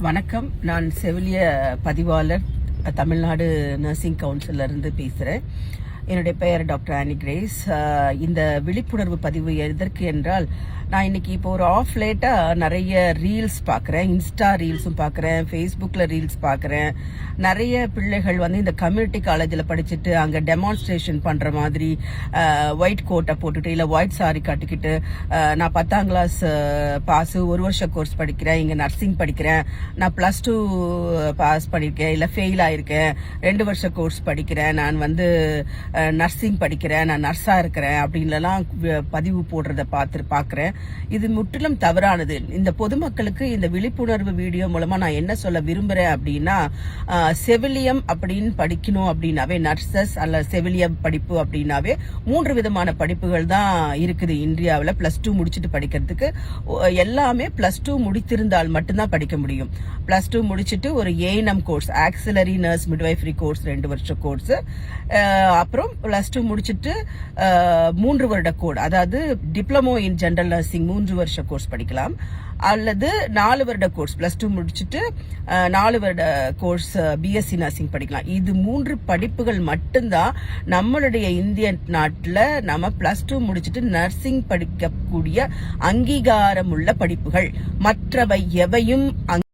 வணக்கம். நான் செவிலிய பதிவாளர், தமிழ்நாடு நர்சிங் கவுன்சில்ல இருந்து பேசுகிறேன். என்னுடைய பெயர் டாக்டர் ஆனி கிரேஸ். இந்த விழிப்புணர்வு பதிவு எதற்கு என்றால், நான் இன்னைக்கு இப்போ ஒரு ஆஃப் லேட்டா நிறைய ரீல்ஸ் பார்க்குறேன். இன்ஸ்டா ரீல்ஸும் பார்க்குறேன், ஃபேஸ்புக்கில் ரீல்ஸ் பார்க்குறேன். நிறைய பிள்ளைகள் இந்த கம்யூனிட்டி காலேஜில் படிச்சுட்டு அங்கே டெமான்ஸ்ட்ரேஷன் பண்ணுற மாதிரி ஒயிட் கோட்டை போட்டுட்டு இல்லை ஒயிட் சாரி கட்டிக்கிட்டு, நான் 10ஆம் கிளாஸ் பாஸு, 1 வருஷ கோர்ஸ் படிக்கிறேன், இங்கே நர்சிங் படிக்கிறேன், நான் +2 பாஸ் பண்ணியிருக்கேன் இல்லை ஃபெயில் ஆயிருக்கேன், 2 வருஷ கோர்ஸ் படிக்கிறேன், நான் நர்சிங் படிக்கிறேன், நான் நர்ஸாக இருக்கிறேன் அப்படின்லாம் பதிவு போடுறத பார்க்குறேன். இது முற்றிலும் தவறானது. இந்த பொதுமக்களுக்கு இந்த விழிப்புணர்வு வீடியோ மூலமா நான் என்ன சொல்ல விரும்புறேன் அப்படின்னா, செவிலியம் அப்படின்னு படிக்கணும் அப்படின்னாவே, நர்சஸ் அல்ல செவிலியம் படிப்பு அப்படின்னாவே 3 விதமான படிப்புகள் தான் இருக்குது இந்தியாவில். +2 முடிச்சுட்டு படிக்கிறதுக்கு எல்லாமே +2 முடித்திருந்தால் மட்டும்தான் படிக்க முடியும். +2 முடிச்சுட்டு ஒரு ANM course, auxiliary nurse midwifery course 2 வருஷ கோர்ஸ், அப்புறம் +2 முடிச்சுட்டு 3 வருட கோர்ஸ், அதாவது டிப்ளமோ இன் ஜெனரல் நர்சிங் 3 வருஷ கோர்ஸ் படிக்கலாம். அல்லது 4 வருட கோர்ஸ், +2 முடிச்சுட்டு 4 வருட கோர்ஸ் பிஎஸ்சி நர்சிங் படிக்கலாம். இது 3 படிப்புகள் மட்டும்தான் நம்மளுடைய இந்திய நாட்டில் நம்ம +2 முடிச்சுட்டு நர்சிங் படிக்கக்கூடிய அங்கீகாரம் உள்ள படிப்புகள். மற்றவை எவையும்